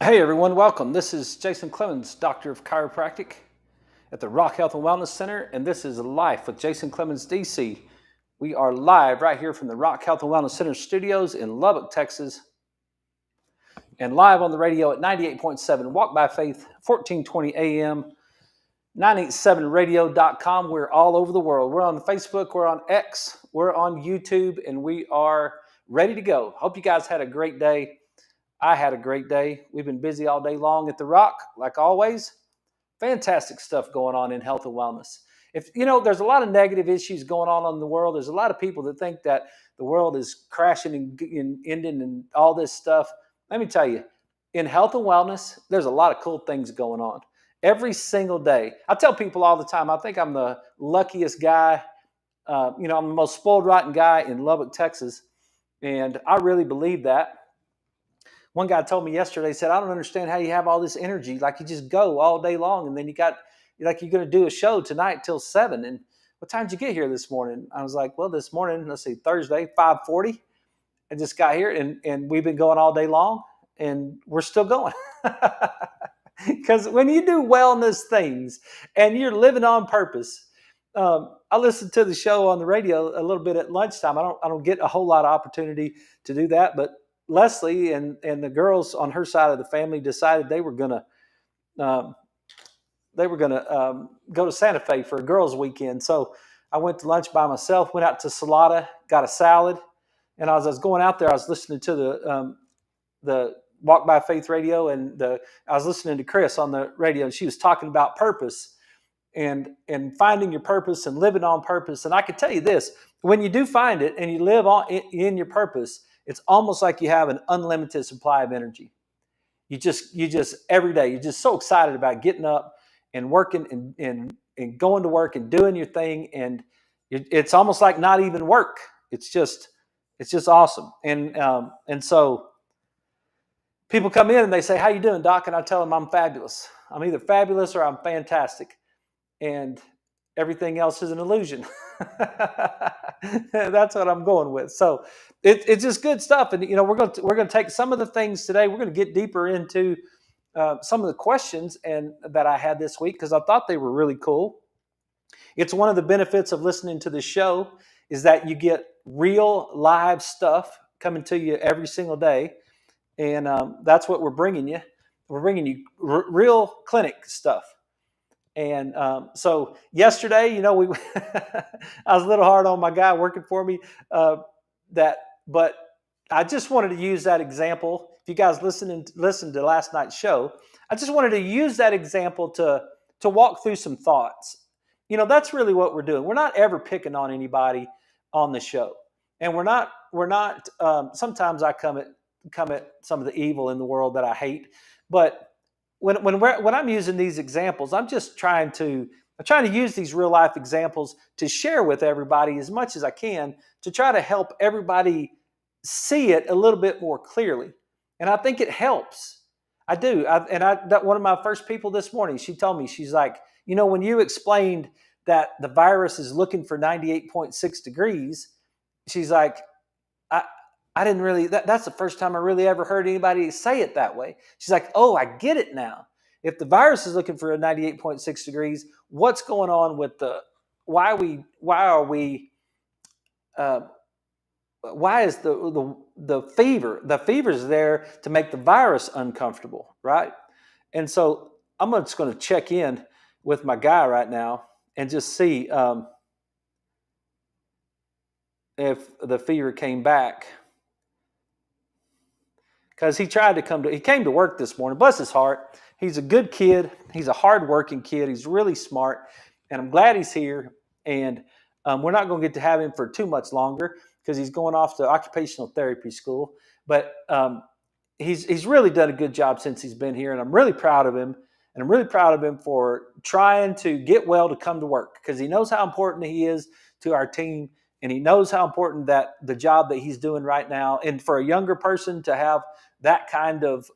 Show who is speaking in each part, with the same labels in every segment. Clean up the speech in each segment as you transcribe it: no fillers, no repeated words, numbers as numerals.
Speaker 1: Hey everyone, welcome. This is Jason Clemens, Doctor of Chiropractic at the Rock Health and Wellness Center, and this is Life with Jason Clemens, DC. We are live right here from the Rock Health and Wellness Center studios in Lubbock, Texas, and live on the radio at 98.7 Walk by Faith, 1420 AM, 987radio.com. We're all over the world. We're on Facebook, we're on X, we're on YouTube, and we are ready to go. Hope you guys had a great day. I had a great day. We've been busy all day long at the Rock, like always. Fantastic stuff going on in health and wellness. If you know, there's a lot of negative issues going on in the world. There's a lot of people that think that the world is crashing and ending and all this stuff. Let me tell you, in health and wellness, there's a lot of cool things going on every single day. I tell people all the time, I think I'm the luckiest guy. I'm the most spoiled rotten guy in Lubbock, Texas, and I really believe that. One guy told me yesterday, said, I don't understand how you have all this energy. Like you just go all day long. And then you're going to do a show tonight till 7. And what time did you get here this morning? I was like, well, this morning, let's see, Thursday, 5:40. I just got here and we've been going all day long and we're still going. Because when you do wellness things and you're living on purpose, I listened to the show on the radio a little bit at lunchtime. I don't get a whole lot of opportunity to do that, but Leslie and the girls on her side of the family decided they were gonna go to Santa Fe for a girls' weekend. So I went to lunch by myself. Went out to Salada, got a salad, and as I was going out there, I was listening to the Walk by Faith radio, and I was listening to Chris on the radio, and she was talking about purpose and finding your purpose and living on purpose. And I can tell you this: when you do find it and you live on in your purpose, it's almost like you have an unlimited supply of energy. You just every day, you're just so excited about getting up and working and going to work and doing your thing. And it's almost like not even work. It's just awesome. And so people come in and they say, how you doing, Doc? And I tell them I'm fabulous. I'm either fabulous or I'm fantastic. And everything else is an illusion. That's what I'm going with. So it's just good stuff. And we're going to take some of the things today. We're going to get deeper into some of the questions that I had this week because I thought they were really cool. It's one of the benefits of listening to the show is that you get real live stuff coming to you every single day, and that's what we're bringing you. We're bringing you real clinic stuff. And so yesterday, I was a little hard on my guy working for me. But I just wanted to use that example. If you guys listened to last night's show, I just wanted to use that example to walk through some thoughts. That's really what we're doing. We're not ever picking on anybody on the show, and we're not. Sometimes I come at some of the evil in the world that I hate, but when I'm using these examples, I'm trying to use these real life examples to share with everybody as much as I can to try to help everybody see it a little bit more clearly. And I think it helps. I do. That one of my first people this morning, she told me, she's like, when you explained that the virus is looking for 98.6 degrees, she's like, I didn't really, that's the first time I really ever heard anybody say it that way. She's like, oh, I get it now. If the virus is looking for a 98.6 degrees, what's going on with why is the fever is there to make the virus uncomfortable, right? And so I'm just going to check in with my guy right now and just see if the fever came back. Because he came to work this morning. Bless his heart. He's a good kid. He's a hardworking kid. He's really smart. And I'm glad he's here. And we're not going to get to have him for too much longer because he's going off to occupational therapy school. But he's really done a good job since he's been here. And I'm really proud of him. And I'm really proud of him for trying to get well to come to work because he knows how important he is to our team. And he knows how important that the job that he's doing right now. And for a younger person to have that kind of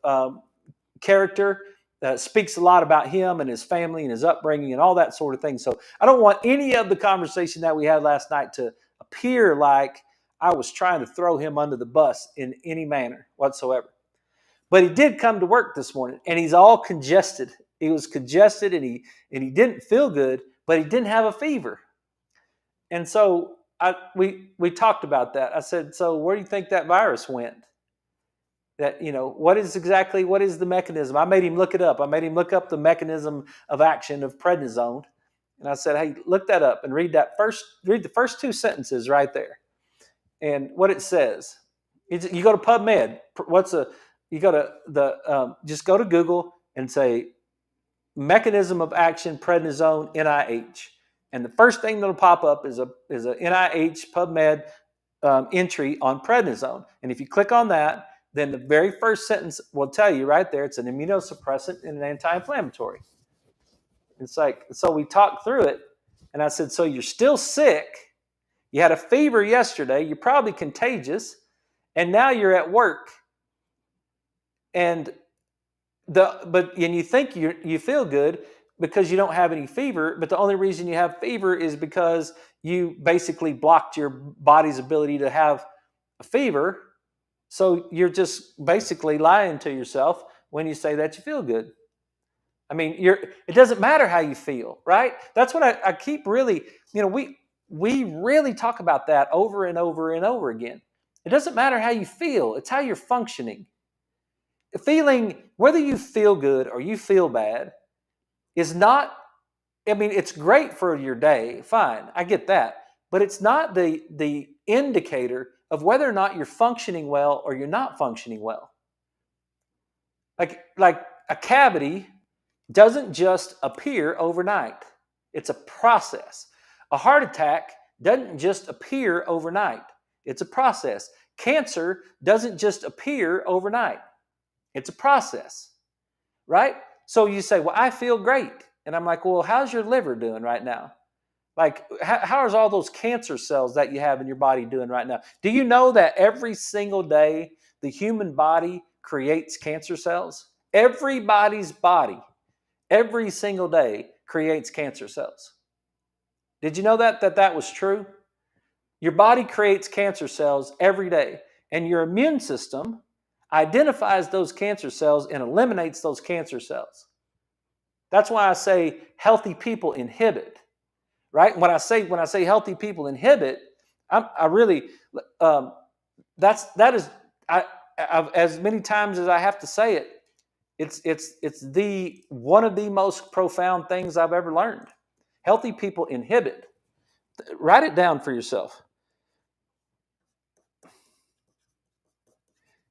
Speaker 1: character speaks a lot about him and his family and his upbringing and all that sort of thing. So I don't want any of the conversation that we had last night to appear like I was trying to throw him under the bus in any manner whatsoever. But he did come to work this morning, and he's all congested. He was congested, and he didn't feel good, but he didn't have a fever. And so we talked about that. I said, so where do you think that virus went? That, what is the mechanism? I made him look it up. I made him look up the mechanism of action of prednisone. And I said, hey, look that up and read the first two sentences right there. And what it says, you go to PubMed. Just go to Google and say mechanism of action prednisone NIH. And the first thing that'll pop up is a NIH PubMed entry on prednisone. And if you click on that, then the very first sentence will tell you right there it's an immunosuppressant and an anti-inflammatory. It's like, so we talked through it, and I said, so you're still sick. You had a fever yesterday. You're probably contagious, and now you're at work. And you think you feel good because you don't have any fever, but the only reason you have fever is because you basically blocked your body's ability to have a fever. So you're just basically lying to yourself when you say that you feel good. I mean, it doesn't matter how you feel, right? That's what I keep really, we really talk about that over and over and over again. It doesn't matter how you feel. It's how you're functioning. Feeling, whether you feel good or you feel bad, is not, it's great for your day. Fine, I get that. But it's not the indicator of whether or not you're functioning well or you're not functioning well. Like a cavity doesn't just appear overnight. It's a process. A heart attack doesn't just appear overnight. It's a process. Cancer doesn't just appear overnight. It's a process, right? So you say, well, I feel great. And I'm like, well, how's your liver doing right now? Like, how is all those cancer cells that you have in your body doing right now? Do you know that every single day the human body creates cancer cells? Everybody's body, every single day, creates cancer cells. Did you know that was true? Your body creates cancer cells every day, and your immune system identifies those cancer cells and eliminates those cancer cells. That's why I say healthy people inhibit, right? When I say healthy people inhibit, as many times as I have to say it, it's one of the most profound things I've ever learned. Healthy people inhibit. Write it down for yourself.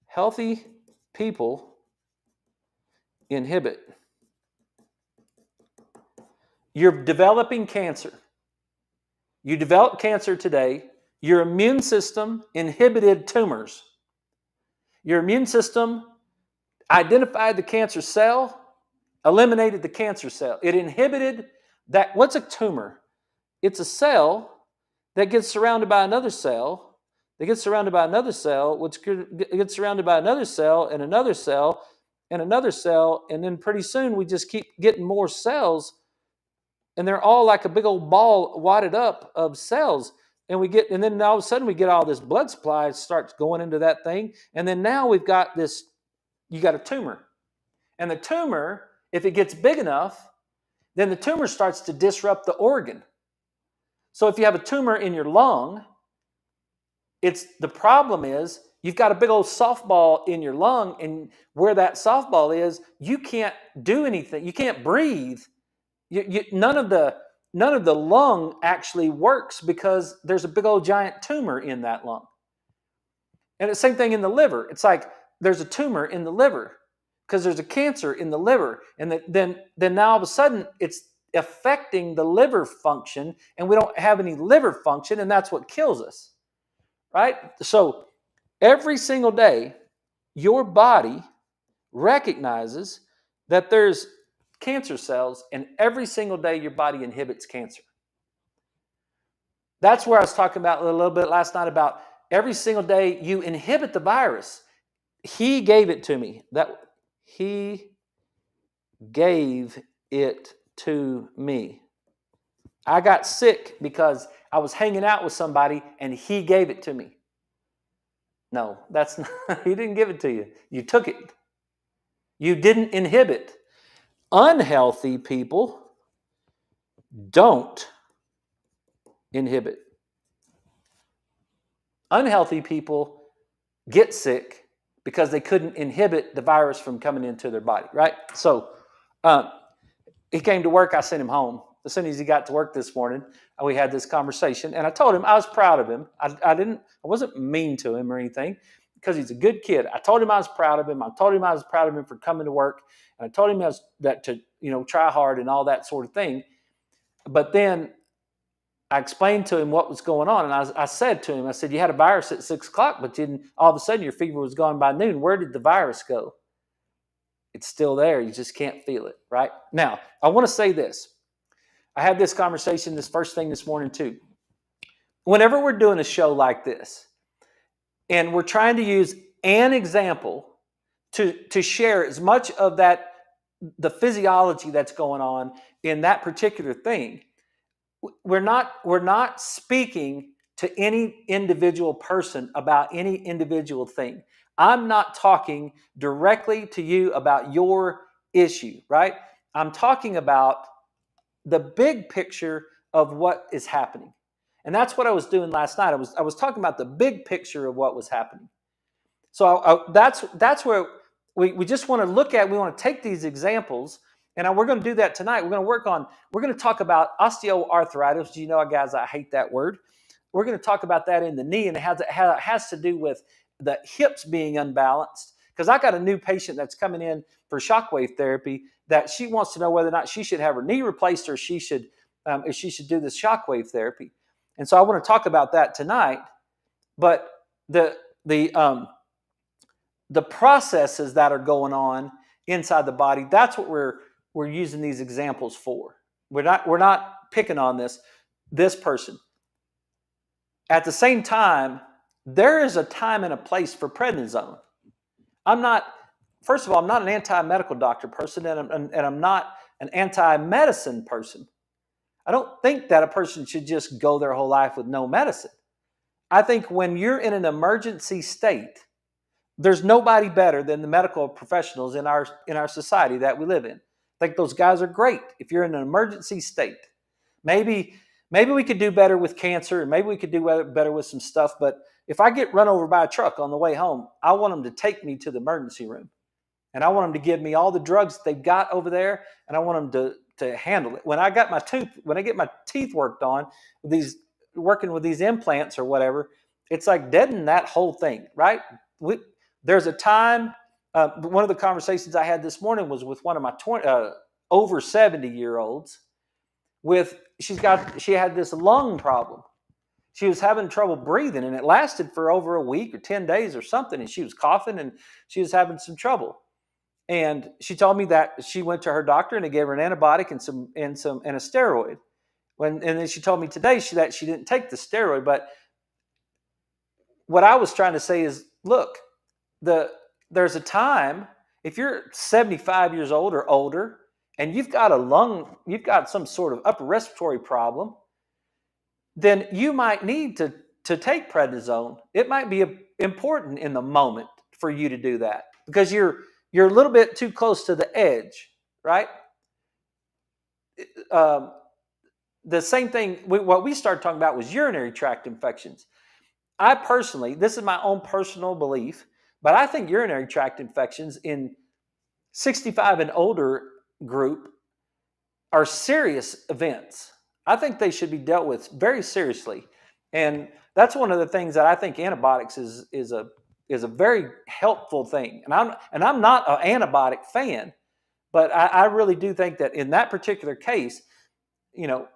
Speaker 1: Healthy people inhibit. You're developing cancer. You develop cancer today. Your immune system inhibited tumors. Your immune system identified the cancer cell, eliminated the cancer cell. It inhibited that. What's a tumor? It's a cell that gets surrounded by another cell, that gets surrounded by another cell, which gets surrounded by another cell, and another cell, and another cell, and then pretty soon we just keep getting more cells, and they're all like a big old ball wadded up of cells. And then all of a sudden we get all this blood supply starts going into that thing, and then now we've got this. You got a tumor, and the tumor, if it gets big enough, then the tumor starts to disrupt the organ. So if you have a tumor in your lung, the problem is you've got a big old softball in your lung, and where that softball is, you can't do anything. You can't breathe. None of the lung actually works because there's a big old giant tumor in that lung. And the same thing in the liver. It's like there's a tumor in the liver because there's a cancer in the liver. And then now all of a sudden it's affecting the liver function, and we don't have any liver function, and that's what kills us, right? So every single day, your body recognizes that there's cancer cells, and every single day your body inhibits cancer. That's where I was talking about a little bit last night about every single day you inhibit the virus. He gave it to me. He gave it to me. I got sick because I was hanging out with somebody and he gave it to me. No, that's not, he didn't give it to you. You took it. You didn't inhibit. Unhealthy people don't inhibit. Unhealthy people get sick because they couldn't inhibit the virus from coming into their body, right? So he came to work. I sent him home. As soon as he got to work this morning, we had this conversation, and I told him I was proud of him. I wasn't mean to him or anything because he's a good kid. I told him I was proud of him. I told him I was proud of him for coming to work, and I told him that to try hard and all that sort of thing. But then I explained to him what was going on, and I said to him, I said, you had a virus at 6 o'clock, but then all of a sudden your fever was gone by noon. Where did the virus go? It's still there. You just can't feel it, right? Now, I want to say this. I had this conversation this first thing this morning too. Whenever we're doing a show like this, and we're trying to use an example to share as much of the physiology that's going on in that particular thing, we're not speaking to any individual person about any individual thing. I'm not talking directly to you about your issue, right? I'm talking about the big picture of what is happening. And that's what I was doing last night. I was talking about the big picture of what was happening. So that's where we just want to look at. We want to take these examples, and we're going to do that tonight. We're going to talk about osteoarthritis. You know, guys, I hate that word. We're going to talk about that in the knee, and it has to do with the hips being unbalanced. Because I got a new patient that's coming in for shockwave therapy that she wants to know whether or not she should have her knee replaced or if she should do this shockwave therapy. And so I want to talk about that tonight. But the processes that are going on inside the body, that's what we're using these examples for. We're not picking on this person. At the same time, there is a time and a place for prednisone. First of all, I'm not an anti-medical doctor person, and I'm not an anti-medicine person. I don't think that a person should just go their whole life with no medicine. I think when you're in an emergency state, there's nobody better than the medical professionals in our society that we live in. I think those guys are great. If you're in an emergency state, maybe we could do better with cancer, and maybe we could do better with some stuff. But if I get run over by a truck on the way home, I want them to take me to the emergency room, and I want them to give me all the drugs that they've got over there, and I want them to handle it. When I get my teeth worked on, working with these implants or whatever, it's like deaden that whole thing, right? There's a time. One of the conversations I had this morning was with one of my over 70-year-olds. She had this lung problem. She was having trouble breathing, and it lasted for over a week or 10 days or something. And she was coughing, and she was having some trouble. And she told me that she went to her doctor, and they gave her an antibiotic and a steroid. And then she told me today that she didn't take the steroid. But what I was trying to say is, look, there's a time, if you're 75 years old or older, and you've got some sort of upper respiratory problem, then you might need to take prednisone. It might be important in the moment for you to do that because you're a little bit too close to the edge, right? The same thing, what we started talking about was urinary tract infections. I personally, this is my own personal belief, but I think urinary tract infections in 65 and older group are serious events. I think they should be dealt with very seriously. And that's one of the things that I think antibiotics is a very helpful thing. And I'm not an antibiotic fan, but I really do think that in that particular case, you know,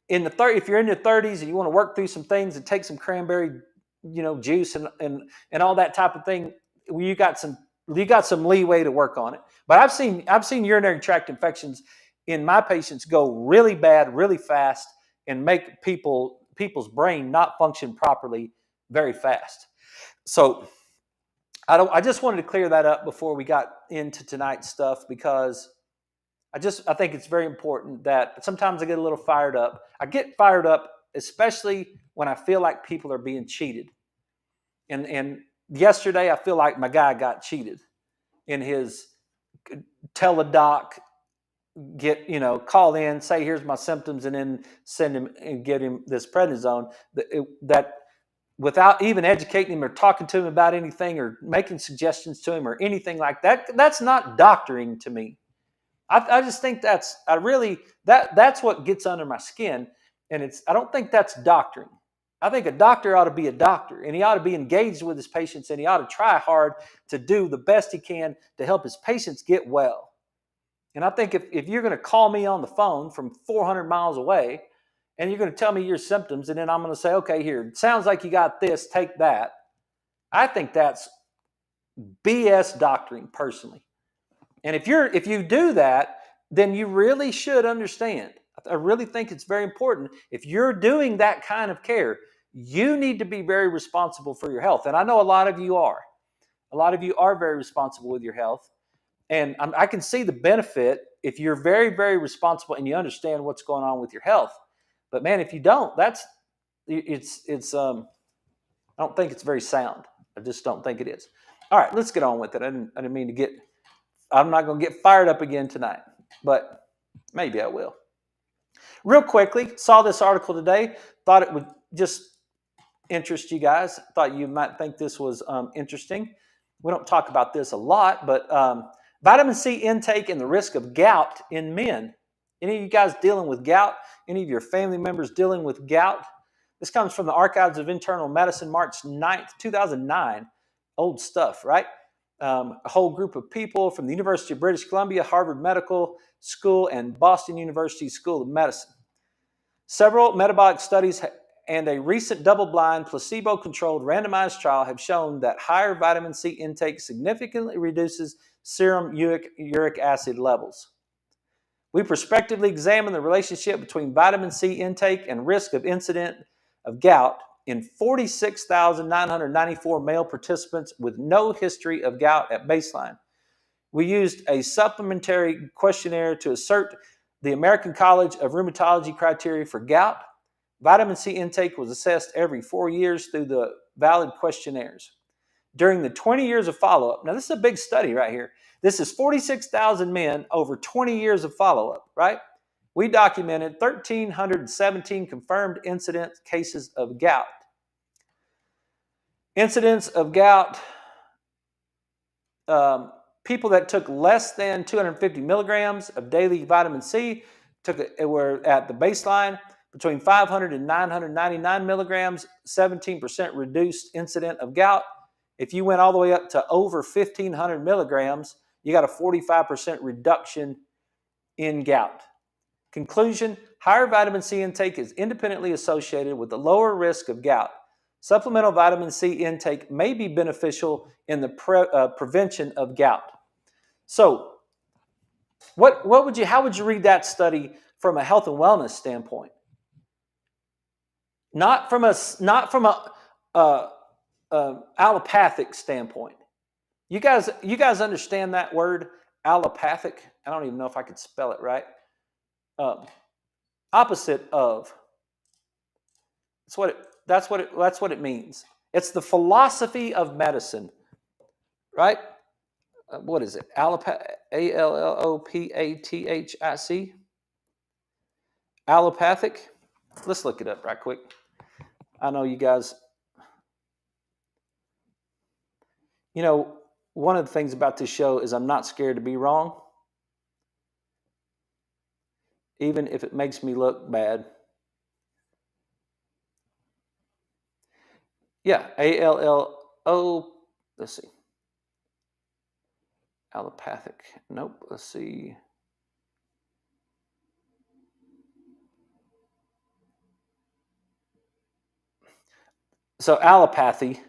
Speaker 1: if you're in your 30s and you want to work through some things and take some cranberry, juice and all that type of thing, you got some leeway to work on it. But I've seen urinary tract infections in my patients go really bad, really fast, and make people's brain not function properly very fast. So I just wanted to clear that up before we got into tonight's stuff, because I think it's very important that sometimes I get a little fired up. I get fired up, especially when I feel like people are being cheated. And yesterday I feel like my guy got cheated in his tell a doc, call in, say here's my symptoms, and then send him and get him this prednisone. That without even educating him or talking to him about anything or making suggestions to him or anything like that, that's not doctoring to me. I just think that's what gets under my skin, and I don't think that's doctoring. I think a doctor ought to be a doctor, and he ought to be engaged with his patients, and he ought to try hard to do the best he can to help his patients get well. And I think if you're going to call me on the phone from 400 miles away and you're going to tell me your symptoms, and then I'm going to say, okay, here, it sounds like you got this, take that. I think that's BS doctoring personally. And if you do that, then you really should understand. I really think it's very important. If you're doing that kind of care, you need to be very responsible for your health. And I know a lot of you are. A lot of you are very responsible with your health. And I can see the benefit if you're very, very responsible and you understand what's going on with your health. But man, if you don't, I don't think it's very sound. I just don't think it is. All right, let's get on with it. I didn't mean to get, I'm not going to get fired up again tonight, but maybe I will. Real quickly, saw this article today, thought it would just interest you guys. Thought you might think this was interesting. We don't talk about this a lot, but vitamin C intake and the risk of gout in men. Any of you guys dealing with gout? Any of your family members dealing with gout? This comes from the Archives of Internal Medicine, March 9th, 2009. Old stuff, right? A whole group of people from the University of British Columbia, Harvard Medical School, and Boston University School of Medicine. Several metabolic studies and a recent double-blind, placebo-controlled randomized trial have shown that higher vitamin C intake significantly reduces serum uric acid levels. We prospectively examined the relationship between vitamin C intake and risk of incident of gout in 46,994 male participants with no history of gout at baseline. We used a supplementary questionnaire to assert the American College of Rheumatology criteria for gout. Vitamin C intake was assessed every 4 years through the valid questionnaires. During the 20 years of follow-up, now this is a big study right here. This is 46,000 men over 20 years of follow-up, right? We documented 1,317 confirmed incident cases of gout. Incidents of gout, people that took less than 250 milligrams of daily vitamin C were at the baseline between 500 and 999 milligrams, 17% reduced incident of gout. If you went all the way up to over 1,500 milligrams, you got a 45% reduction in gout. Conclusion, higher vitamin C intake is independently associated with the lower risk of gout. Supplemental vitamin C intake may be beneficial in the prevention of gout. So, how would you read that study from a health and wellness standpoint? Not from a allopathic standpoint. You guys understand that word allopathic? I don't even know if I could spell it right. Opposite of. That's what it means. It's the philosophy of medicine, right? What is it? Allopathic. Allopathic. Let's look it up right quick. I know you guys. One of the things about this show is I'm not scared to be wrong, even if it makes me look bad. Yeah, ALLO. Let's see. Allopathic. Nope. Let's see. So allopathy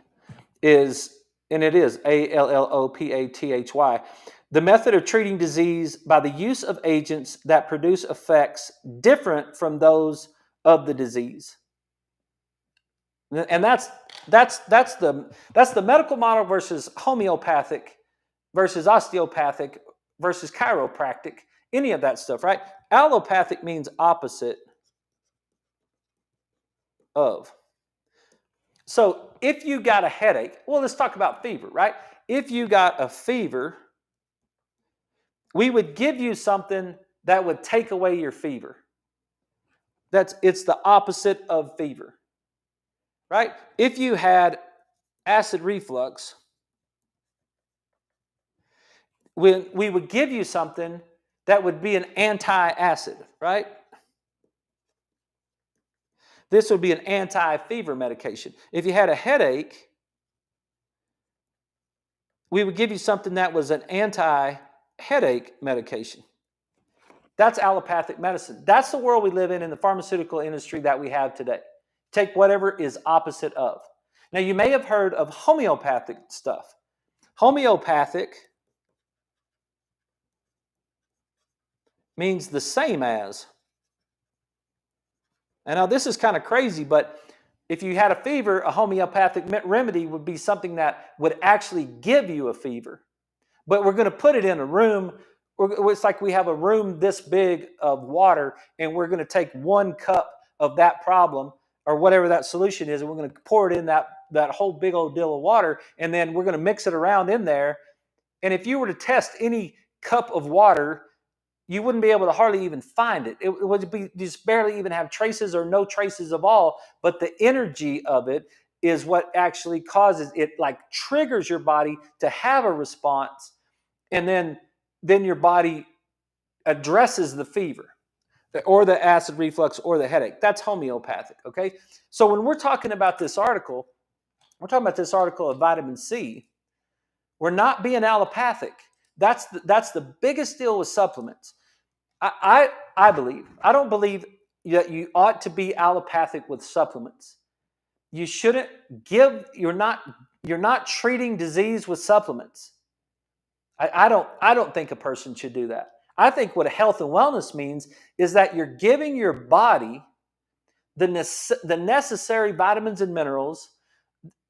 Speaker 1: is, and it is ALLOPATHY, the method of treating disease by the use of agents that produce effects different from those of the disease. And that's the medical model versus homeopathic versus osteopathic versus chiropractic, any of that stuff, right? Allopathic means opposite of. So if you got a headache, well, let's talk about fever, right? If you got a fever, we would give you something that would take away your fever. It's the opposite of fever, right? If you had acid reflux, we would give you something that would be an anti-acid, right? This would be an anti-fever medication. If you had a headache, we would give you something that was an anti-headache medication. That's allopathic medicine. That's the world we live in the pharmaceutical industry that we have today. Take whatever is opposite of. Now, you may have heard of homeopathic stuff. Homeopathic means the same as. And now this is kind of crazy, but if you had a fever, a homeopathic remedy would be something that would actually give you a fever. But we're going to put it in a room. It's like we have a room this big of water, and we're going to take 1 cup of that problem or whatever that solution is, and we're going to pour it in that whole big old deal of water, and then we're going to mix it around in there. And if you were to test any cup of water, you wouldn't be able to hardly even find it. It would be just barely even have traces or no traces of all. But the energy of it is what actually causes it, like triggers your body to have a response, and then your body addresses the fever or the acid reflux or the headache. That's homeopathic, okay? So when we're talking about this article, we're talking about this article of vitamin C. We're not being allopathic. That's the biggest deal with supplements. I believe. I don't believe that you ought to be allopathic with supplements. You shouldn't give. You're not treating disease with supplements. I don't think a person should do that. I think what health and wellness means is that you're giving your body the necessary vitamins and minerals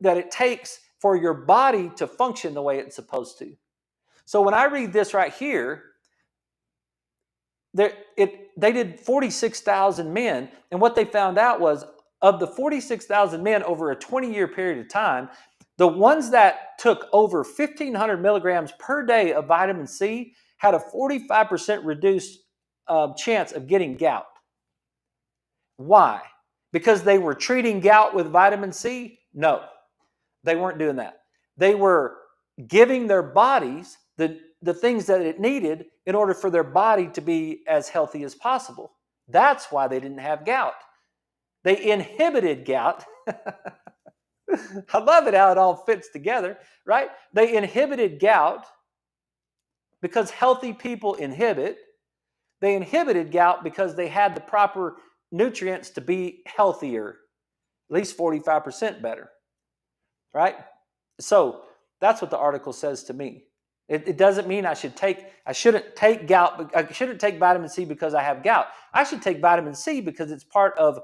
Speaker 1: that it takes for your body to function the way it's supposed to. So when I read this right here, they did 46,000 men, and what they found out was of the 46,000 men over a 20-year period of time, the ones that took over 1,500 milligrams per day of vitamin C had a 45% reduced chance of getting gout. Why? Because they were treating gout with vitamin C? No, they weren't doing that. They were giving their bodies the things that it needed in order for their body to be as healthy as possible. That's why they didn't have gout. They inhibited gout. I love it how it all fits together, right? They inhibited gout because healthy people inhibit. They inhibited gout because they had the proper nutrients to be healthier, at least 45% better, right? So that's what the article says to me. It doesn't mean I shouldn't take gout. I shouldn't take vitamin C because I have gout. I should take vitamin C because it's part of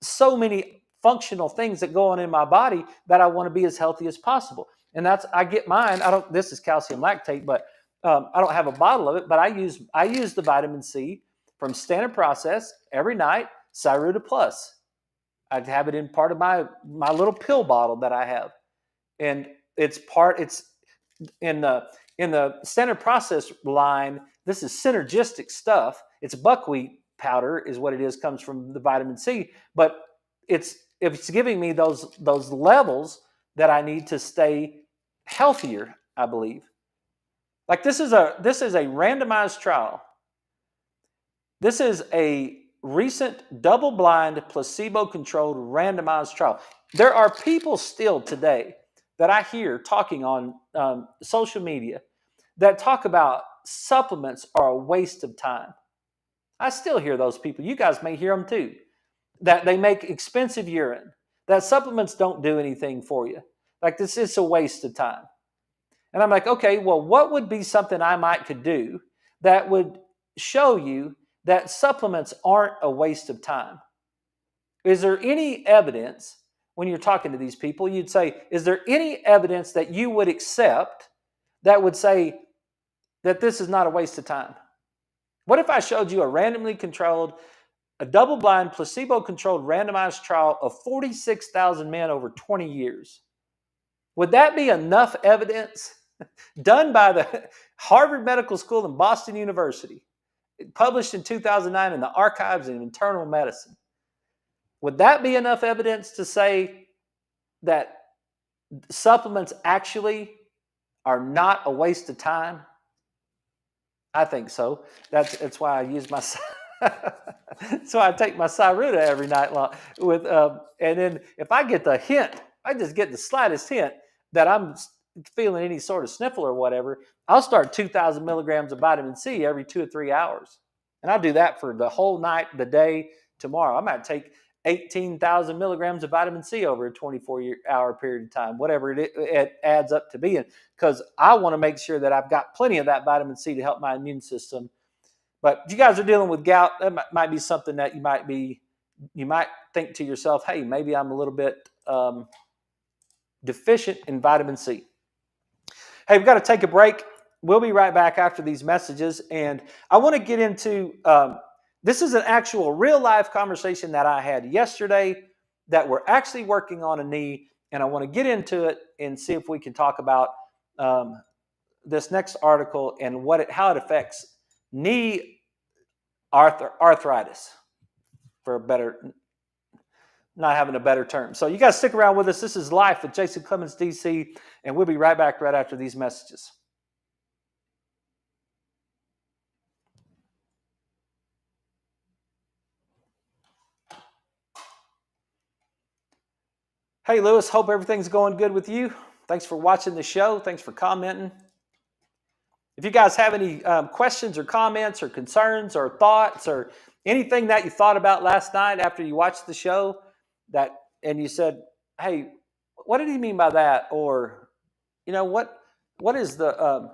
Speaker 1: so many functional things that go on in my body that I want to be as healthy as possible. And I get mine. This is calcium lactate, but I don't have a bottle of it. But I use the vitamin C from Standard Process every night. Cyruta Plus. I have it in part of my little pill bottle that I have, and it's in the Standard Process line. This is synergistic stuff. It's buckwheat powder is what it is, comes from the vitamin C, but it's giving me those levels that I need to stay healthier, I believe. Like this is a randomized trial. This is a recent double-blind placebo-controlled randomized trial. There are people still today that I hear talking on social media that talk about supplements are a waste of time. I still hear those people. You guys may hear them too. That they make expensive urine. That supplements don't do anything for you. Like this is a waste of time. And I'm like, okay, well, what would be something I could do that would show you that supplements aren't a waste of time? Is there any evidence, when you're talking to these people, you'd say, is there any evidence that you would accept that would say that this is not a waste of time? What if I showed you a double-blind, placebo-controlled randomized trial of 46,000 men over 20 years? Would that be enough evidence done by Harvard Medical School and Boston University, published in 2009 in the Archives of Internal Medicine. Would that be enough evidence to say that supplements actually are not a waste of time? I think so. That's why I use my. So I take my Cyruta every night long with, and then if I get the hint, I just get the slightest hint that I'm feeling any sort of sniffle or whatever, I'll start 2,000 milligrams of vitamin C every 2 or 3 hours, and I'll do that for the whole night, the day, tomorrow. I might take 18,000 milligrams of vitamin C over a 24-hour period of time, whatever it adds up to being, because I want to make sure that I've got plenty of that vitamin C to help my immune system. But if you guys are dealing with gout, that might be something that you might think to yourself, hey, maybe I'm a little bit deficient in vitamin C. Hey, we've got to take a break. We'll be right back after these messages. And I want to get into this is an actual real life conversation that I had yesterday that we're actually working on a knee. And I want to get into it and see if we can talk about this next article and how it affects knee arthritis, for a better, not having a better term. So you guys stick around with us. This is Life with Jason Clemens, DC, and we'll be right back right after these messages. Hey, Lewis, hope everything's going good with you. Thanks for watching the show. Thanks for commenting. If you guys have any questions or comments or concerns or thoughts or anything that you thought about last night after you watched the show and you said, hey, what did he mean by that? Or, what is the,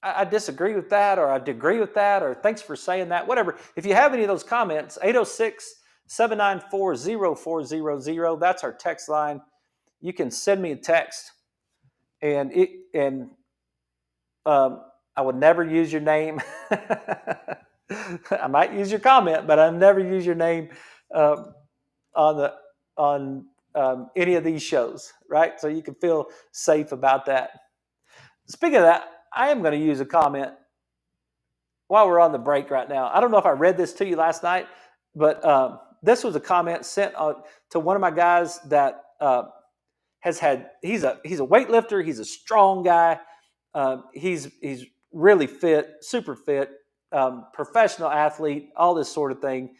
Speaker 1: I disagree with that, or I agree with that, or thanks for saying that, whatever. If you have any of those comments, 806-794-0400, that's our text line. You can send me a text, and I would never use your name. I might use your comment, but I'll never use your name on any of these shows, right? So you can feel safe about that. Speaking of that, I am going to use a comment while we're on the break right now. I don't know if I read this to you last night, but this was a comment sent to one of my guys that has had. He's a weightlifter. He's a strong guy. He's really fit, super fit, professional athlete, all this sort of thing,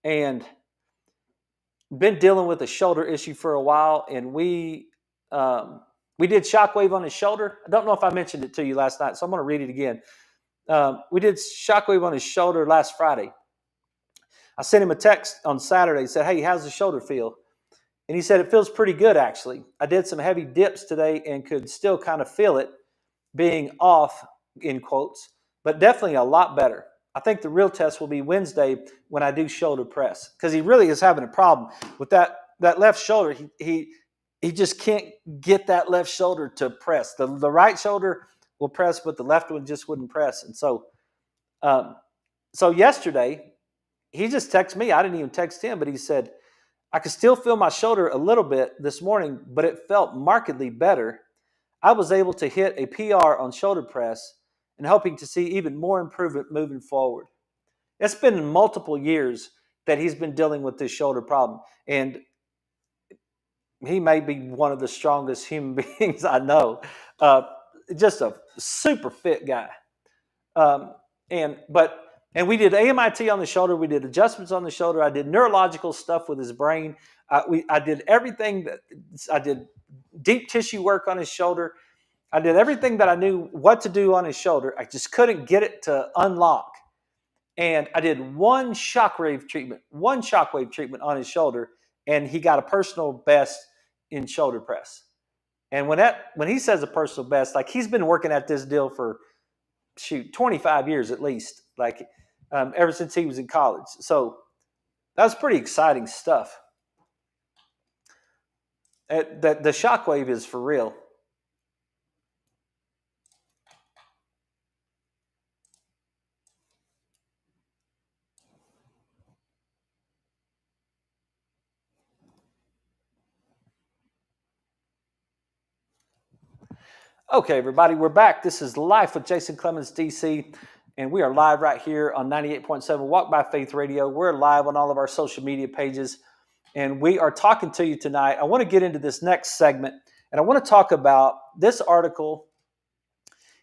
Speaker 1: and been dealing with a shoulder issue for a while. And we did shockwave on his shoulder. I don't know if I mentioned it to you last night, so I'm going to read it again. We did shockwave on his shoulder last Friday. I sent him a text on Saturday, said, hey, how's the shoulder feel? And he said, it feels pretty good, actually. I did some heavy dips today and could still kind of feel it being off, in quotes, but definitely a lot better. I think the real test will be Wednesday when I do shoulder press, because he really is having a problem with that left shoulder. He just can't get that left shoulder to press. The right shoulder will press, but the left one just wouldn't press. And so yesterday, he just texted me. I didn't even text him, but he said, I could still feel my shoulder a little bit this morning, but it felt markedly better. I was able to hit a PR on shoulder press and hoping to see even more improvement moving forward. It's been multiple years that he's been dealing with this shoulder problem, and he may be one of the strongest human beings I know. Just a super fit guy. And we did AMIT on the shoulder. We did adjustments on the shoulder. I did neurological stuff with his brain. I did everything I did deep tissue work on his shoulder. I did everything that I knew what to do on his shoulder. I just couldn't get it to unlock. And I did one shockwave treatment on his shoulder, and he got a personal best in shoulder press. And when he says a personal best, like, he's been working at this deal for 25 years at least, like ever since he was in college. So that was pretty exciting stuff. The shockwave is for real. Okay, everybody, we're back. This is Life with Jason Clemens, DC, and we are live right here on 98.7 Walk by Faith Radio. We're live on all of our social media pages, and we are talking to you tonight. I want to get into this next segment, and I want to talk about this article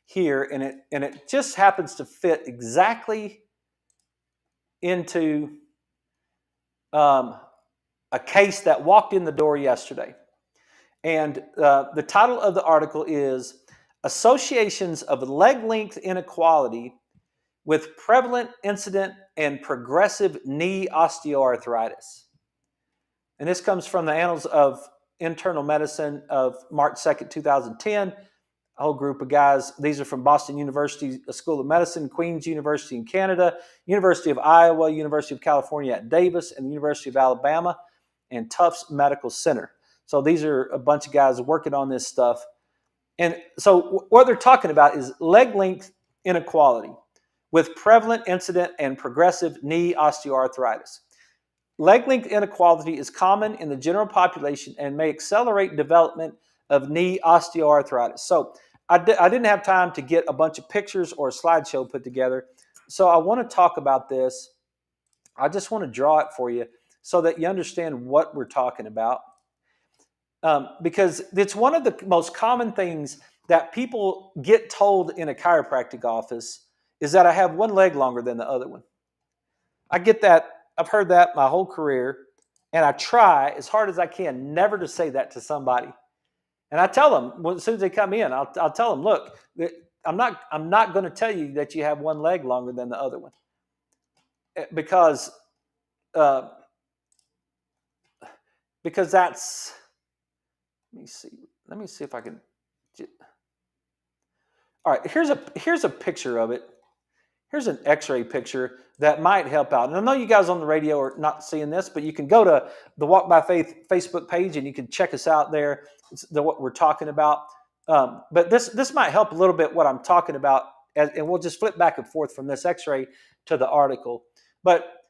Speaker 1: here, and it just happens to fit exactly into a case that walked in the door yesterday. And the title of the article is Associations of Leg Length Inequality with Prevalent Incident and Progressive Knee Osteoarthritis. And this comes from the Annals of Internal Medicine of March 2nd, 2010. A whole group of guys. These are from Boston University School of Medicine, Queen's University in Canada, University of Iowa, University of California at Davis, and the University of Alabama, and Tufts Medical Center. So these are a bunch of guys working on this stuff. And so what they're talking about is leg length inequality with prevalent incident and progressive knee osteoarthritis. Leg length inequality is common in the general population and may accelerate development of knee osteoarthritis. So I didn't have time to get a bunch of pictures or a slideshow put together. So I want to talk about this. I just want to draw it for you so that you understand what we're talking about. Because it's one of the most common things that people get told in a chiropractic office is that I have one leg longer than the other one. I get that. I've heard that my whole career, and I try as hard as I can never to say that to somebody. And I tell them as soon as they come in, I'll tell them, look, I'm not going to tell you that you have one leg longer than the other one, because that's. Let me see if I can. All right, here's a picture of it. Here's an X-ray picture that might help out. And I know you guys on the radio are not seeing this, but you can go to the Walk by Faith Facebook page and you can check us out there. It's what we're talking about. But this might help a little bit what I'm talking about, and we'll just flip back and forth from this X-ray to the article. But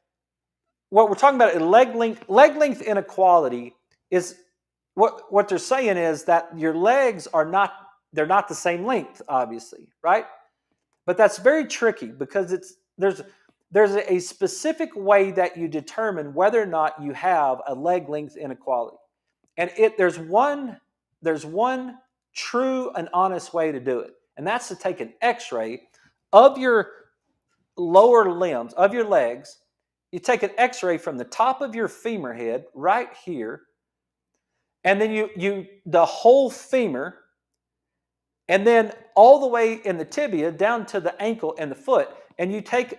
Speaker 1: what we're talking about is leg length inequality is. What they're saying is that your legs they're not the same length, obviously, right? But that's very tricky because there's a specific way that you determine whether or not you have a leg length inequality. And there's one true and honest way to do it. And that's to take an X-ray of your lower limbs, of your legs. You take an X-ray from the top of your femur head right here, and then you the whole femur, and then all the way in the tibia down to the ankle and the foot, and you take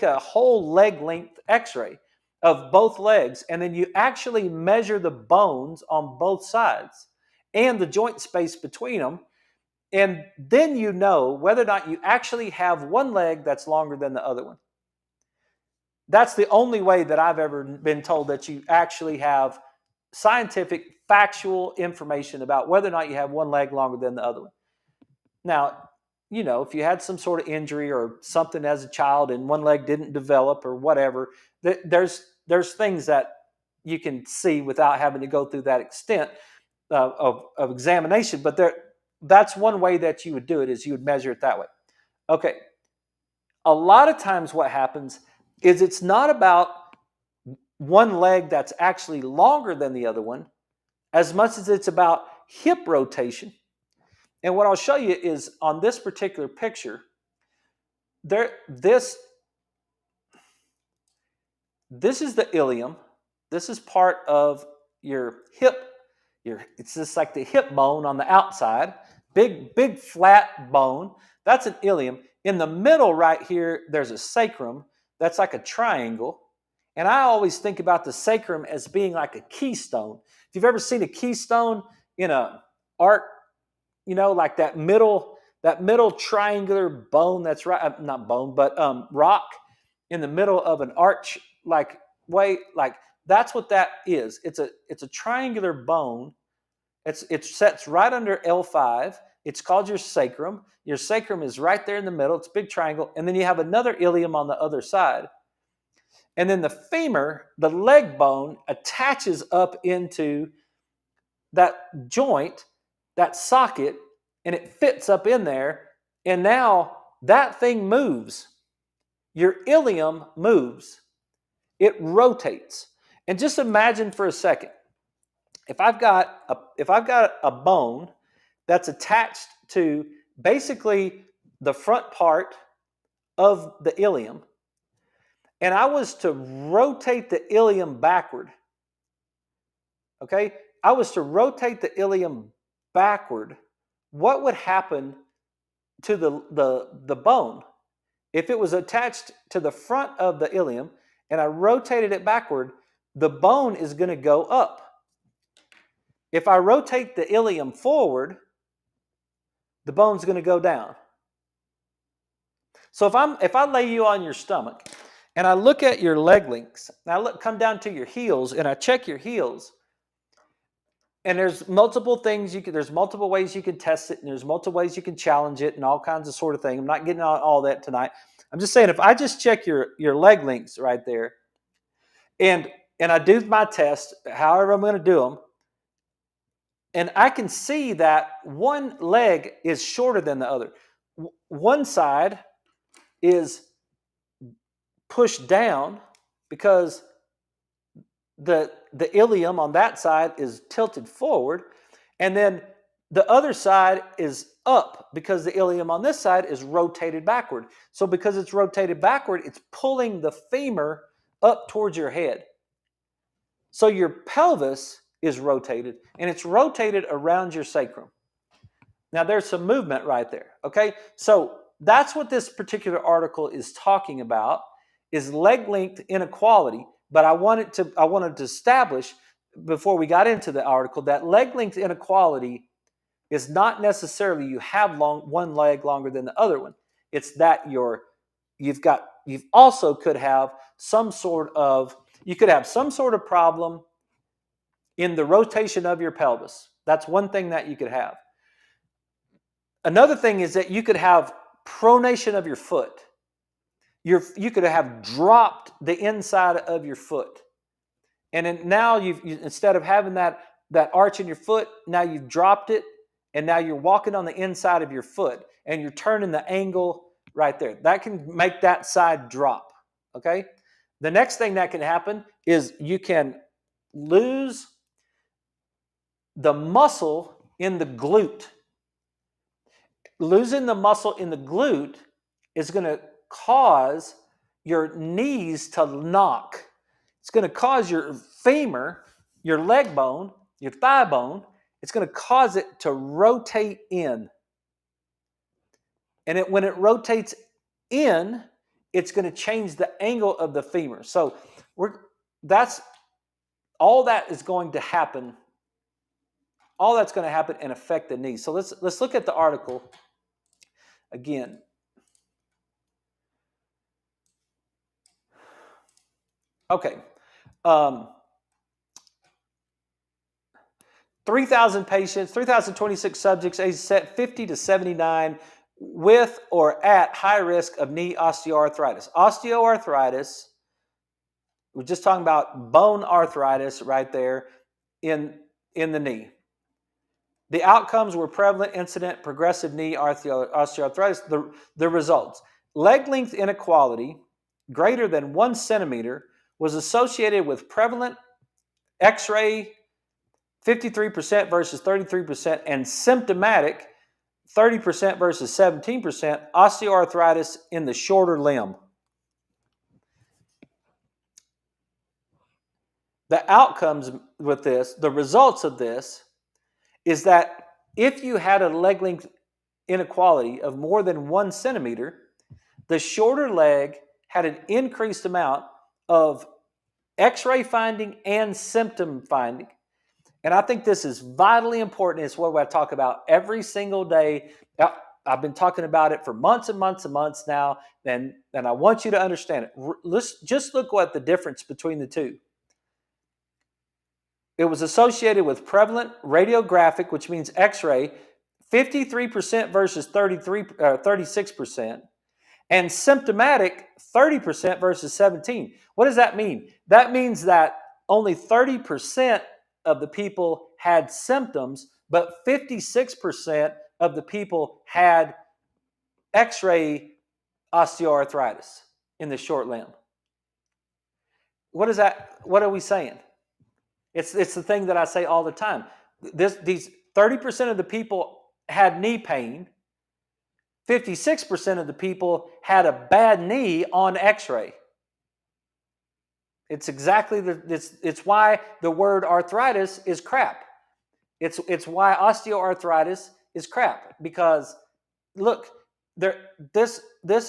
Speaker 1: a whole leg length X-ray of both legs, and then you actually measure the bones on both sides and the joint space between them, and then you know whether or not you actually have one leg that's longer than the other one. That's the only way that I've ever been told that you actually have scientific, factual information about whether or not you have one leg longer than the other one. Now, if you had some sort of injury or something as a child and one leg didn't develop or whatever, there's things that you can see without having to go through that extent of examination. But that's one way that you would do it, is you would measure it that way. Okay. A lot of times what happens is it's not about one leg that's actually longer than the other one as much as it's about hip rotation. And what I'll show you is on this particular picture, this is the ilium. This is part of your hip. It's just like the hip bone on the outside, big flat bone. That's an ilium. In the middle right here, there's a sacrum. That's like a triangle. And I always think about the sacrum as being like a keystone. If you've ever seen a keystone in an art, like that middle triangular bone that's right, not bone, but rock in the middle of an arch, like way, like that's what that is. It's a triangular bone. It sets right under L5. It's called your sacrum. Your sacrum is right there in the middle. It's a big triangle. And then you have another ilium on the other side. And then the femur, the leg bone, attaches up into that joint, that socket, and it fits up in there, and now that thing moves. Your ilium moves. It rotates. And just imagine for a second, if I've got a bone that's attached to basically the front part of the ilium, and I was to rotate the ilium backward, okay? I was to rotate the ilium backward, what would happen to the bone? If it was attached to the front of the ilium and I rotated it backward, the bone is going to go up. If I rotate the ilium forward, the bone's going to go down. So if I lay you on your stomach and I look at your leg links, and I come down to your heels and I check your heels, and there's multiple things there's multiple ways you can test it, and there's multiple ways you can challenge it, and all kinds of sort of thing. I'm not getting on all that tonight. I'm just saying, if I just check your leg links right there, and I do my test, however I'm going to do them, and I can see that one leg is shorter than the other. One side is pushed down because the ilium on that side is tilted forward, and then the other side is up because the ilium on this side is rotated backward. So because it's rotated backward, it's pulling the femur up towards your head. So your pelvis is rotated, and it's rotated around your sacrum. Now there's some movement right there, okay? So that's what this particular article is talking about, is leg length inequality. But I wanted to establish before we got into the article that leg length inequality is not necessarily you have one leg longer than the other one. It's that you also could have some sort of problem in the rotation of your pelvis. That's one thing that you could have. Another thing is that you could have pronation of your foot. You could have dropped the inside of your foot. And then now instead of having that arch in your foot, now you've dropped it, and now you're walking on the inside of your foot, and you're turning the angle right there. That can make that side drop, okay? The next thing that can happen is you can lose the muscle in the glute. Losing the muscle in the glute is going to cause your knees to knock. It's going to cause your femur, your leg bone, your thigh bone, it's going to cause it to rotate in. And when it rotates in, it's going to change the angle of the femur. So that's all that is going to happen. All that's going to happen and affect the knee. So let's look at the article again. Okay. 3,000 patients, 3,026 subjects aged 50 to 79 with or at high risk of knee osteoarthritis. Osteoarthritis, we're just talking about bone arthritis right there in the knee. The outcomes were prevalent incident progressive knee osteoarthritis. The results: leg length inequality greater than 1 centimeter was associated with prevalent X-ray 53% versus 33%, and symptomatic 30% versus 17% osteoarthritis in the shorter limb. The outcomes with this, the results of this, is that if you had a leg length inequality of more than 1 centimeter, the shorter leg had an increased amount of X-ray finding and symptom finding. And I think this is vitally important. It's what I talk about every single day. I've been talking about it for months and months and months now, and I want you to understand it. Let's just look at the difference between the two. It was associated with prevalent radiographic, which means X-ray, 53% versus 36%, and symptomatic, 30% versus 17%. What does that mean? That means that only 30% of the people had symptoms, but 56% of the people had X-ray osteoarthritis in the short limb. What is that? What are we saying? It's the thing that I say all the time. These 30% of the people had knee pain. 56% of the people had a bad knee on X-ray. It's exactly it's why the word arthritis is crap. It's why osteoarthritis is crap, because look, this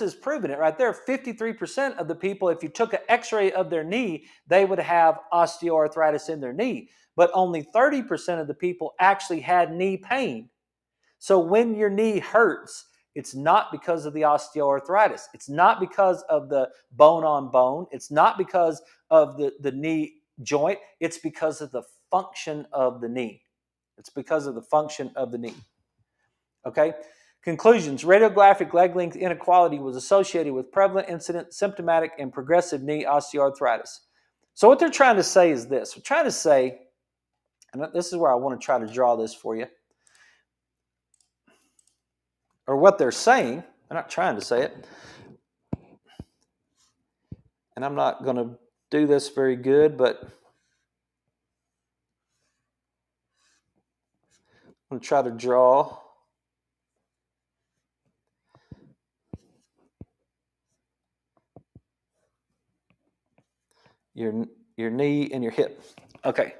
Speaker 1: is proving it right there. 53% of the people, if you took an X-ray of their knee, they would have osteoarthritis in their knee. But only 30% of the people actually had knee pain. So when your knee hurts, it's not because of the osteoarthritis. It's not because of the bone on bone. It's not because of the knee joint. It's because of the function of the knee. It's because of the function of the knee. Okay? Conclusions. Radiographic leg length inequality was associated with prevalent incident, symptomatic, and progressive knee osteoarthritis. So what they're trying to say is this. They're trying to say, and this is where I want to try to draw this for you, or what they're saying. I'm not trying to say it. And I'm not going to do this very good, but I'm going to try to draw your knee and your hip. Okay.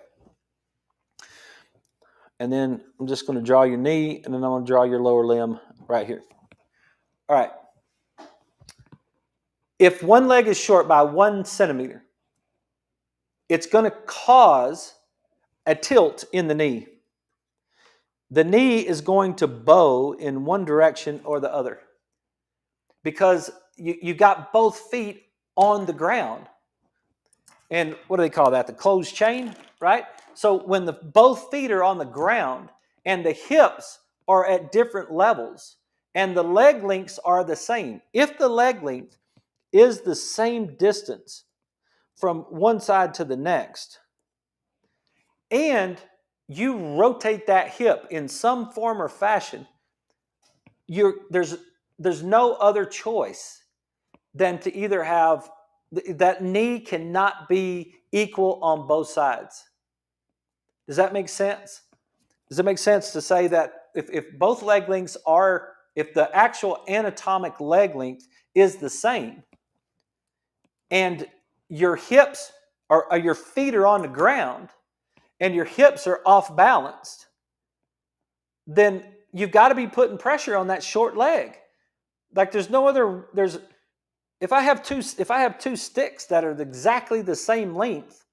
Speaker 1: And then I'm just going to draw your knee, and then I'm going to draw your lower limb right here. All right. If one leg is short by 1 centimeter, it's going to cause a tilt in the knee. The knee is going to bow in one direction or the other, because you got both feet on the ground. And what do they call that? The closed chain, right? So when both feet are on the ground and the hips are at different levels and the leg lengths are the same, if the leg length is the same distance from one side to the next, and you rotate that hip in some form or fashion, there's no other choice than to either have that knee cannot be equal on both sides. Does that make sense? Does it make sense to say that if both leg lengths are, if the actual anatomic leg length is the same, and your hips or your feet are on the ground and your hips are off balanced, then you've got to be putting pressure on that short leg. Like if I have two sticks that are exactly the same length,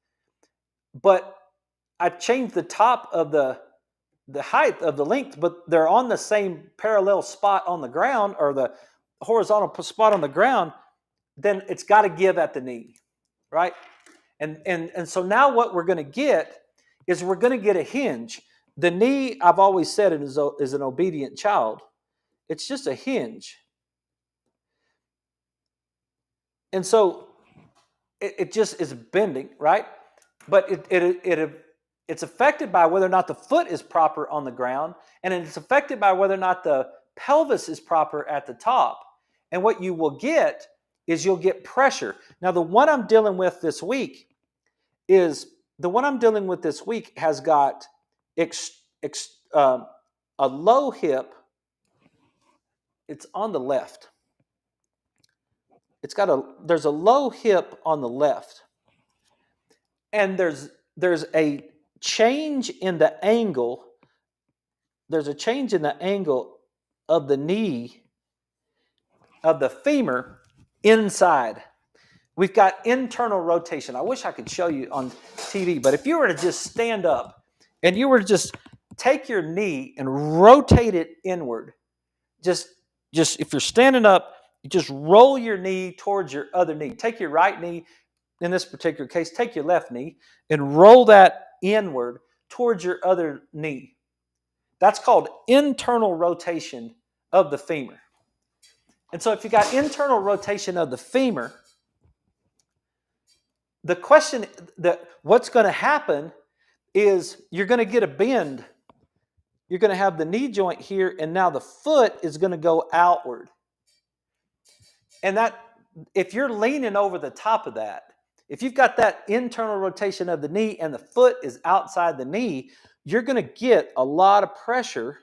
Speaker 1: but I change the top of the height of the length, but they're on the same parallel spot on the ground, or the horizontal spot on the ground, then it's got to give at the knee, right? And so now what we're going to get is we're going to get a hinge. The knee, I've always said, it is an obedient child. It's just a hinge. And so it just is bending, right? But it's affected by whether or not the foot is proper on the ground, and it's affected by whether or not the pelvis is proper at the top. And what you will get is you'll get pressure. Now, the one I'm dealing with this week has got a low hip. It's on the left. There's a low hip on the left, and there's a change in the angle. There's a change in the angle of the knee, of the femur, inside. We've got internal rotation. I wish I could show you on TV, but if you were to just stand up and you were to just take your knee and rotate it inward, just if you're standing up, you just roll your knee towards your other knee. Take your right knee, in this particular case, take your left knee and roll that inward towards your other knee. That's called internal rotation of the femur. And so if you got internal rotation of the femur, the question that what's going to happen is you're going to get a bend. you're going to have the knee joint here, and now the foot is going to go outward. And that, if you're leaning over the top of that, if you've got that internal rotation of the knee and the foot is outside the knee, you're going to get a lot of pressure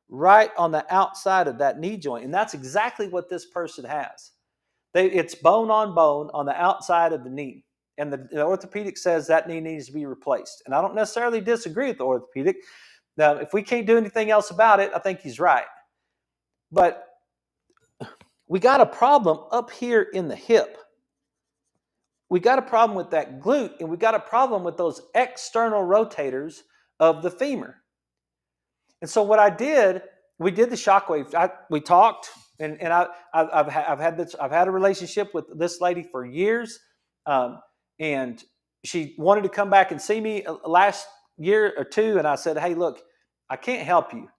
Speaker 1: right on the outside of that knee joint. And that's exactly what this person has. It's bone on the outside of the knee. And the orthopedic says that knee needs to be replaced. And I don't necessarily disagree with the orthopedic. Now, if we can't do anything else about it, I think he's right. But we got a problem up here in the hip. We got a problem with that glute, and we got a problem with those external rotators of the femur. And so what I did, we did the shockwave. We talked, and I've had a relationship with this lady for years, and she wanted to come back and see me last year or two, and I said, hey, look, I can't help you.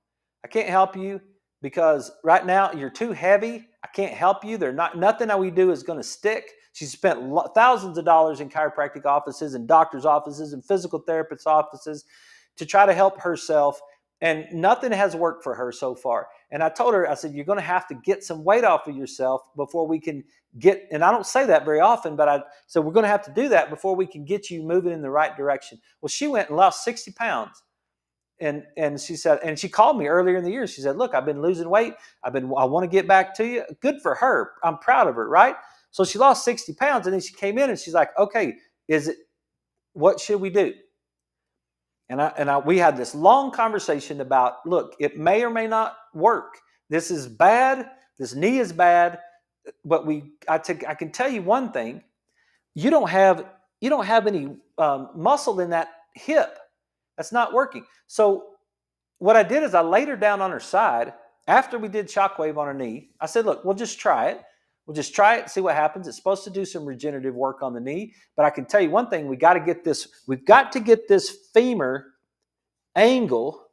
Speaker 1: I can't help you because right now you're too heavy. I can't help you. Nothing that we do is going to stick. She spent thousands of dollars in chiropractic offices and doctor's offices and physical therapist offices to try to help herself, and nothing has worked for her so far. And I told her, I said, you're going to have to get some weight off of yourself before we can get, and I don't say that very often, but I said, we're going to have to do that before we can get you moving in the right direction. Well, she went and lost 60 pounds. And she said, and she called me earlier in the year. She said, look, I've been losing weight. I want to get back to you. Good for her. I'm proud of her, right? So she lost 60 pounds, and then she came in and she's like, okay, what should we do? And we had this long conversation about, look, it may or may not work. This is bad. This knee is bad. But I can tell you one thing: you don't have any muscle in that hip. That's not working. So what I did is I laid her down on her side after we did shockwave on her knee. I said, look, we'll just try it. We'll just try it, see what happens. It's supposed to do some regenerative work on the knee. But I can tell you one thing: we've got to get this femur angle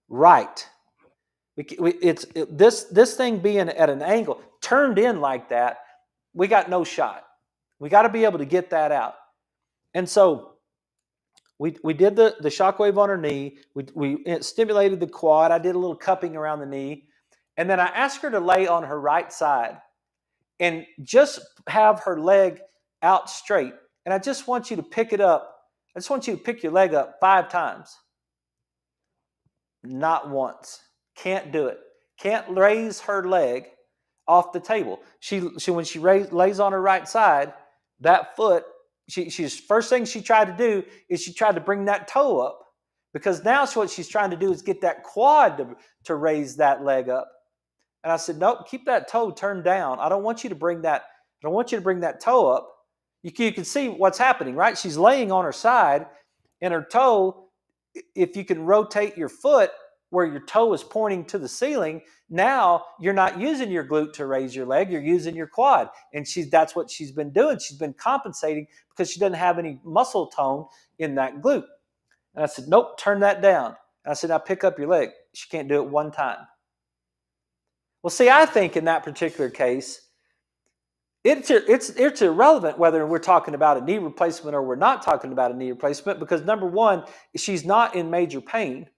Speaker 1: right. This thing being at an angle, turned in like that, we got no shot. We got to be able to get that out. And so we did the shockwave on her knee. We stimulated the quad. I did a little cupping around the knee. And then I asked her to lay on her right side and just have her leg out straight. And I just want you to pick it up. I just want you to pick your leg up 5 times. Not once. Can't do it. Can't raise her leg off the table. She when she lays on her right side, that foot, she's first thing she tried to do is she tried to bring that toe up, because now what she's trying to do is get that quad to raise that leg up. And I said, nope, keep that toe turned down. I don't want you to bring that toe up. You can see what's happening, right? She's laying on her side, and her toe, if you can rotate your foot where your toe is pointing to the ceiling, now you're not using your glute to raise your leg, you're using your quad. And that's what she's been doing. She's been compensating because she doesn't have any muscle tone in that glute. And I said, nope, turn that down. And I said, now pick up your leg. She can't do it one time. Well, see, I think in that particular case, it's irrelevant whether we're talking about a knee replacement or we're not talking about a knee replacement, because number one, she's not in major pain,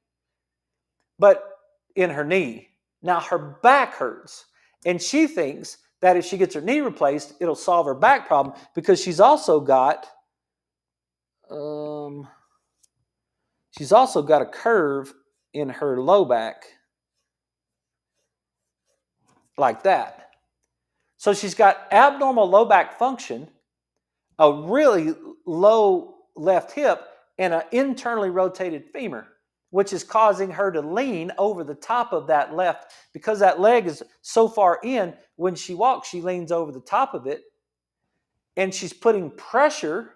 Speaker 1: but in her knee. Now her back hurts, and she thinks that if she gets her knee replaced, it'll solve her back problem, because she's also got a curve in her low back like that. So she's got abnormal low back function, a really low left hip, and an internally rotated femur, which is causing her to lean over the top of that left, because that leg is so far in. When she walks, she leans over the top of it, and she's putting pressure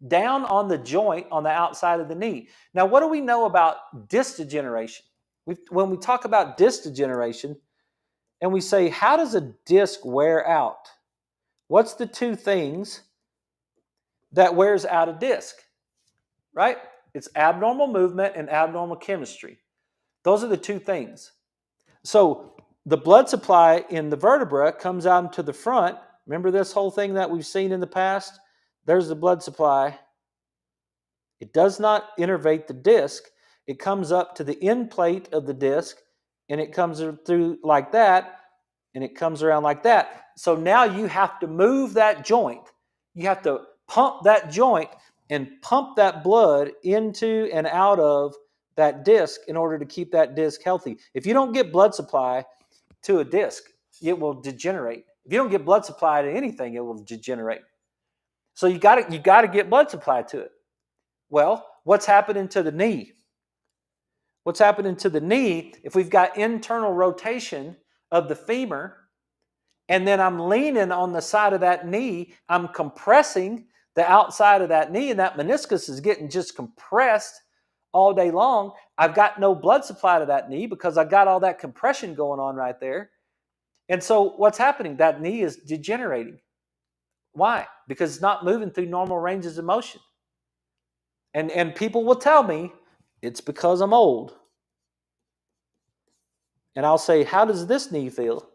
Speaker 1: down on the joint on the outside of the knee. Now, what do we know about disc degeneration? When we talk about disc degeneration, and we say, how does a disc wear out? What's the 2 things that wears out a disc, right? It's abnormal movement and abnormal chemistry. Those are the 2 things. So the blood supply in the vertebra comes out to the front. Remember this whole thing that we've seen in the past? There's the blood supply. It does not innervate the disc. It comes up to the end plate of the disc, and it comes through like that, and it comes around like that. So now you have to move that joint. You have to pump that joint and pump that blood into and out of that disc in order to keep that disc healthy. If you don't get blood supply to a disc, it will degenerate. If you don't get blood supply to anything, it will degenerate. So you got to get blood supply to it. Well, what's happening to the knee? What's happening to the knee if we've got internal rotation of the femur, and then I'm leaning on the side of that knee, I'm compressing the outside of that knee, and that meniscus is getting just compressed all day long. I've got no blood supply to that knee because I've got all that compression going on right there. And so what's happening? That knee is degenerating. Why? Because it's not moving through normal ranges of motion. And people will tell me it's because I'm old. And I'll say, how does this knee feel?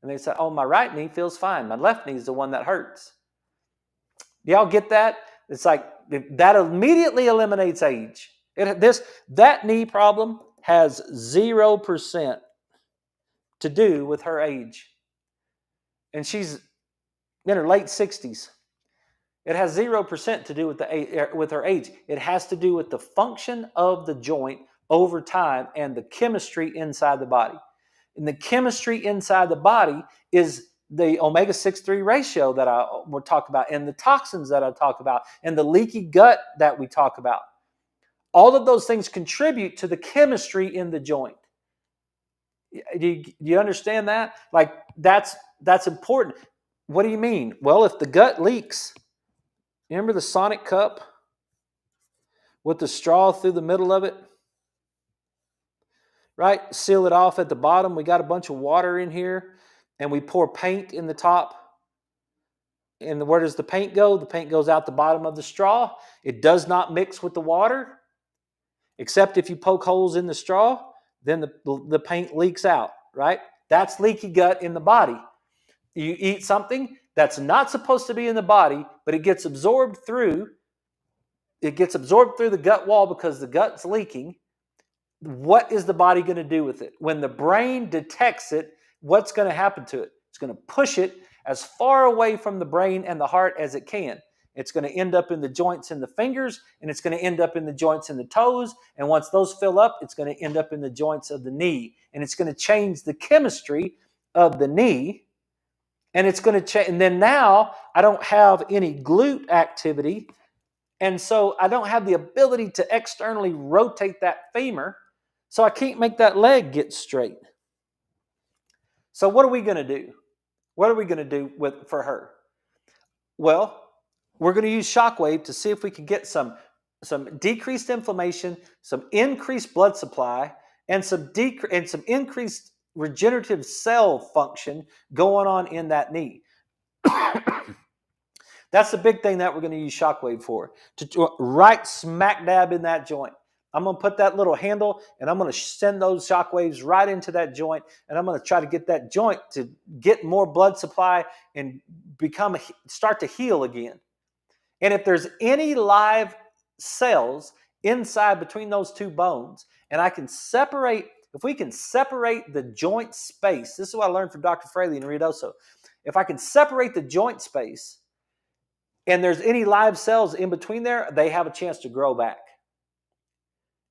Speaker 1: And they say, oh, my right knee feels fine. My left knee is the one that hurts. Do y'all get that? It's like that immediately eliminates age. That knee problem has 0% to do with her age. And she's in her late 60s. It has 0% to do with her age. It has to do with the function of the joint over time and the chemistry inside the body. And the chemistry inside the body is the omega-6-3 ratio that I will talk about, and the toxins that I talk about, and the leaky gut that we talk about. All of those things contribute to the chemistry in the joint. Do you understand that? Like that's important. What do you mean? Well, if the gut leaks, remember the Sonic cup with the straw through the middle of it? Right? Seal it off at the bottom. We got a bunch of water in here, and we pour paint in the top. And where does the paint go? The paint goes out the bottom of the straw. It does not mix with the water, except if you poke holes in the straw, then the paint leaks out, right? That's leaky gut in the body. You eat something that's not supposed to be in the body, but it gets absorbed through the gut wall because the gut's leaking. What is the body going to do with it? When the brain detects it, what's going to happen to it? It's going to push it as far away from the brain and the heart as it can. It's going to end up in the joints in the fingers, and it's going to end up in the joints in the toes. And once those fill up, it's going to end up in the joints of the knee. And it's going to change the chemistry of the knee. And it's going to change. And then now I don't have any glute activity. And so I don't have the ability to externally rotate that femur. So I can't make that leg get straight. So what are we going to do? What are we going to do for her? Well, we're going to use shockwave to see if we can get some decreased inflammation, some increased blood supply, and some increased regenerative cell function going on in that knee. That's the big thing that we're going to use shockwave for, to right smack dab in that joint. I'm going to put that little handle, and I'm going to send those shock waves right into that joint, and I'm going to try to get that joint to get more blood supply and start to heal again. And if there's any live cells inside between those two bones, and if we can separate the joint space, this is what I learned from Dr. Fraley and Ruidoso. If I can separate the joint space, and there's any live cells in between there, they have a chance to grow back.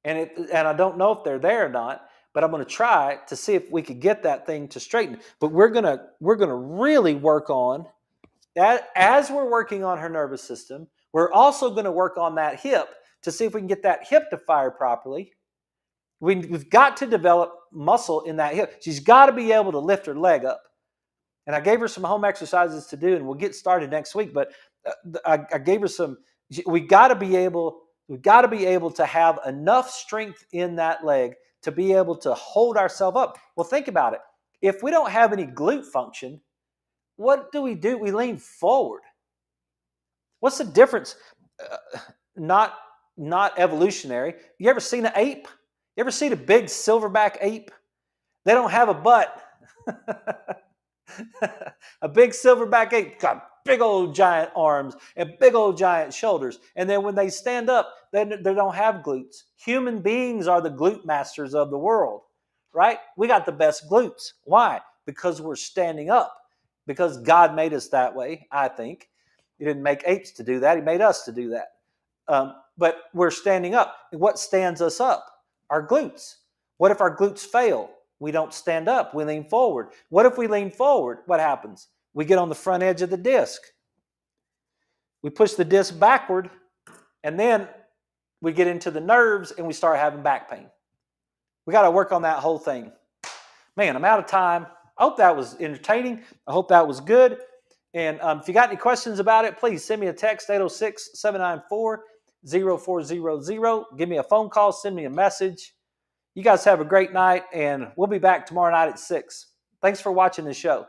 Speaker 1: And I don't know if they're there or not, but I'm going to try to see if we could get that thing to straighten. But we're going to really work on that as we're working on her nervous system. We're also going to work on that hip to see if we can get that hip to fire properly. We've got to develop muscle in that hip. She's got to be able to lift her leg up. And I gave her some home exercises to do, and we'll get started next week. But I gave her some. We got to be able to have enough strength in that leg to be able to hold ourselves up. Well, think about it. If we don't have any glute function, what do? We lean forward. What's the difference? Not evolutionary. You ever seen an ape? You ever seen a big silverback ape? They don't have a butt. A big silverback ape got big old giant arms and big old giant shoulders. And then when they stand up, they don't have glutes. Human beings are the glute masters of the world, right? We got the best glutes. Why? Because we're standing up. Because God made us that way, I think. He didn't make apes to do that. He made us to do that. But we're standing up. And what stands us up? Our glutes. What if our glutes fail? We don't stand up. We lean forward. What if we lean forward? What happens? We get on the front edge of the disc. We push the disc backward, and then we get into the nerves and we start having back pain. We got to work on that whole thing. Man, I'm out of time. I hope that was entertaining. I hope that was good. And if you got any questions about it, please send me a text, 806-794-0400. Give me a phone call. Send me a message. You guys have a great night, and we'll be back tomorrow night at 6. Thanks for watching the show.